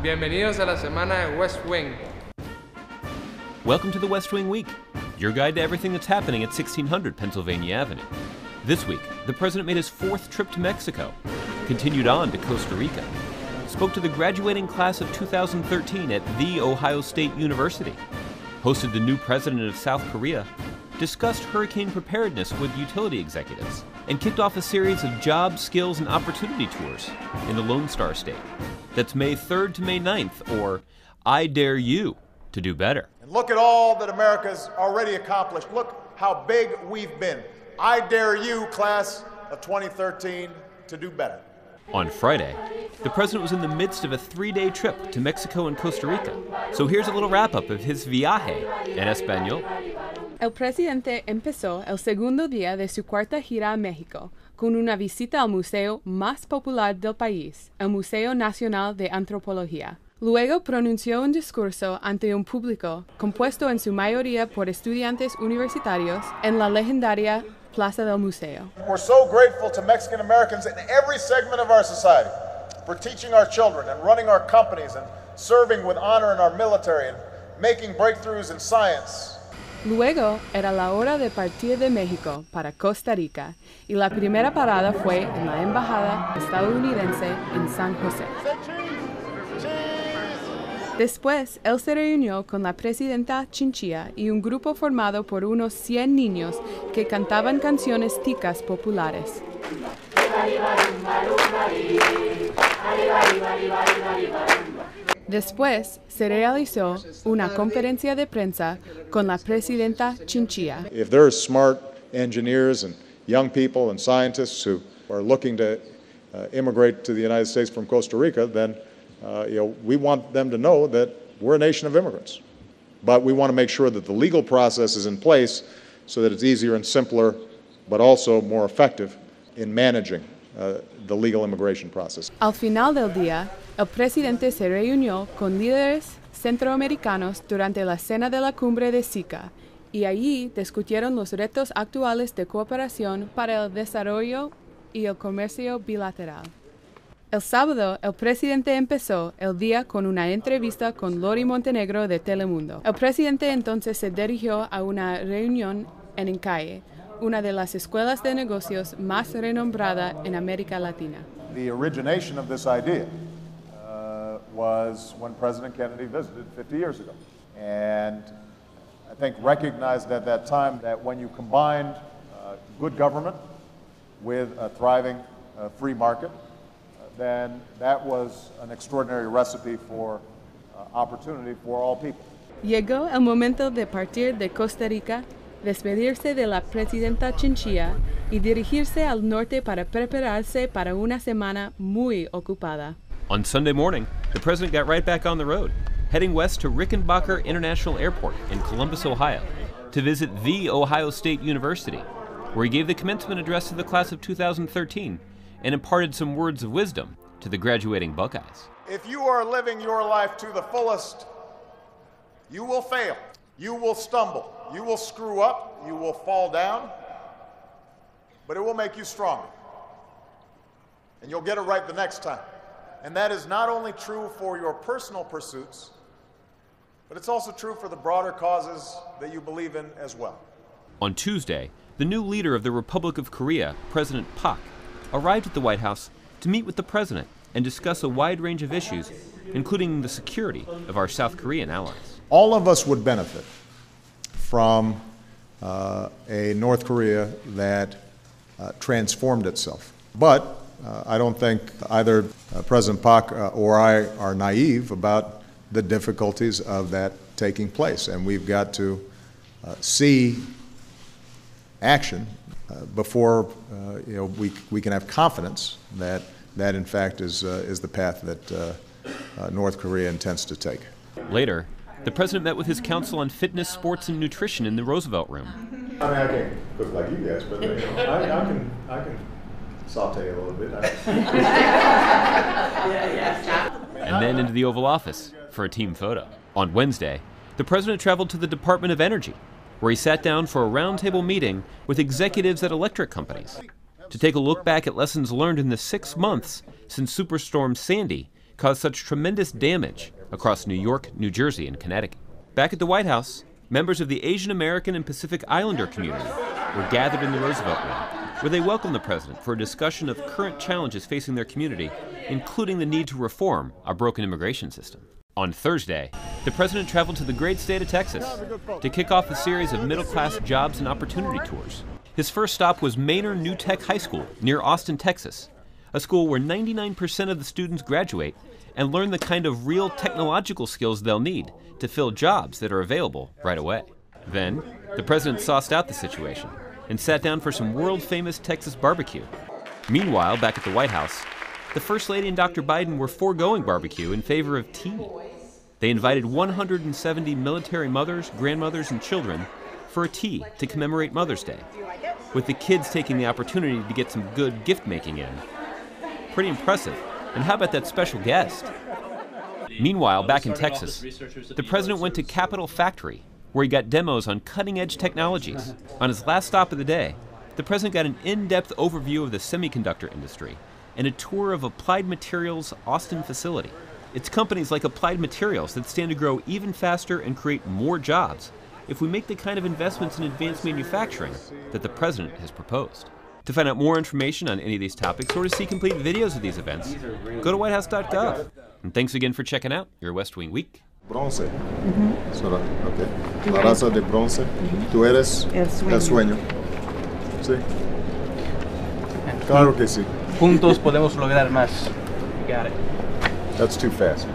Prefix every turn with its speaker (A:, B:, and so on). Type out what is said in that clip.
A: Bienvenidos a la semana de West Wing.
B: Welcome to the West Wing Week, your guide to everything that's happening at 1600 Pennsylvania Avenue. This week, the president made his fourth trip to Mexico, continued on to Costa Rica, spoke to the graduating class of 2013 at The Ohio State University, hosted the new president of South Korea, discussed hurricane preparedness with utility executives, and kicked off a series of job, skills, and opportunity tours in the Lone Star State. That's May 3rd to May 9th, or I Dare You to Do Better.
C: And look at all that America's already accomplished. Look how big we've been. I dare you, class of 2013, to do better.
B: On Friday, the president was in the midst of a 3-day trip to Mexico and Costa Rica. So here's a little wrap-up of his viaje en español.
D: El presidente empezó el segundo día de su cuarta gira a México con una visita al museo más popular del país, el Museo Nacional de Antropología. Luego pronunció un discurso ante un público compuesto en su mayoría por estudiantes universitarios en la legendaria Plaza del Museo.
C: We're so grateful to Mexican Americans in every segment of our society for teaching our children and running our companies and serving with honor in our military and making breakthroughs in science.
D: Luego era la hora de partir de México para Costa Rica y la primera parada fue en la embajada estadounidense en San José. Después, él se reunió con la presidenta Chinchilla y un grupo formado por unos 100 niños que cantaban canciones ticas populares. Después, se realizó una conferencia de prensa con la presidenta Chinchilla.
C: If there are smart engineers and young people and scientists who are looking to immigrate to the United States from Costa Rica, then we want them to know that we're a nation of immigrants. But we want to make sure that the legal process is in place so that it's easier and simpler, but also more effective in managing the legal immigration process.
D: Al final del día, el presidente se reunió con líderes centroamericanos durante la cena de la cumbre de SICA y allí discutieron los retos actuales de cooperación para el desarrollo y el comercio bilateral. El sábado, el presidente empezó el día con una entrevista con Lori Montenegro de Telemundo. El presidente entonces se dirigió a una reunión en Encalle, una de las escuelas de negocios más renombrada en América Latina.
C: The origination of this idea was when President Kennedy visited 50 years ago. And I think recognized at that time that when you combined good government with a thriving free market, then that was an extraordinary recipe for opportunity for all people.
D: Llegó el momento de partir de Costa Rica, despedirse de la presidenta Chinchilla y dirigirse al norte para prepararse para una semana muy ocupada.
B: On Sunday morning, the president got right back on the road, heading west to Rickenbacker International Airport in Columbus, Ohio, to visit The Ohio State University, where he gave the commencement address to the class of 2013 and imparted some words of wisdom to the graduating Buckeyes.
C: If you are living your life to the fullest, you will fail, you will stumble, you will screw up, you will fall down, but it will make you stronger. And you'll get it right the next time. And that is not only true for your personal pursuits, but it's also true for the broader causes that you believe in as well.
B: On Tuesday, the new leader of the Republic of Korea, President Park, arrived at the White House to meet with the president and discuss a wide range of issues, including the security of our South Korean allies.
C: All of us would benefit from a North Korea that transformed itself. But I don't think either President Park or I are naive about the difficulties of that taking place. And we've got to see action before we can have confidence that that in fact is the path that North Korea intends to take.
B: Later, the president met with his council on fitness, sports, and nutrition in the Roosevelt Room.
C: I mean, I can't cook like you guys, but I can saute a little bit.
B: And then into the Oval Office for a team photo. On Wednesday, the president traveled to the Department of Energy, where he sat down for a roundtable meeting with executives at electric companies to take a look back at lessons learned in the 6 months since Superstorm Sandy caused such tremendous damage across New York, New Jersey, and Connecticut. Back at the White House, members of the Asian American and Pacific Islander community were gathered in the Roosevelt Room, where they welcomed the president for a discussion of current challenges facing their community, including the need to reform our broken immigration system. On Thursday, the president traveled to the great state of Texas to kick off a series of middle-class jobs and opportunity tours. His first stop was Manor New Tech High School near Austin, Texas, a school where 99% of the students graduate and learn the kind of real technological skills they'll need to fill jobs that are available right away. Then, the president sauced out the situation and sat down for some world-famous Texas barbecue. Meanwhile, back at the White House, the First Lady and Dr. Biden were foregoing barbecue in favor of tea. They invited 170 military mothers, grandmothers, and children for a tea to commemorate Mother's Day, with the kids taking the opportunity to get some good gift-making in. Pretty impressive. And how about that special guest? Meanwhile, back in Texas, the president went to Capitol Factory, where he got demos on cutting-edge technologies. On his last stop of the day, the president got an in-depth overview of the semiconductor industry and a tour of Applied Materials' Austin facility. It's companies like Applied Materials that stand to grow even faster and create more jobs if we make the kind of investments in advanced manufacturing that the president has proposed. To find out more information on any of these topics or to see complete videos of these events, go to whitehouse.gov. And thanks again for checking out your West Wing Week.
C: Bronce. Okay. La raza de bronce. Tú eres el sueño. Sí. Claro que sí.
E: Juntos podemos lograr más. Got it.
C: That's too fast.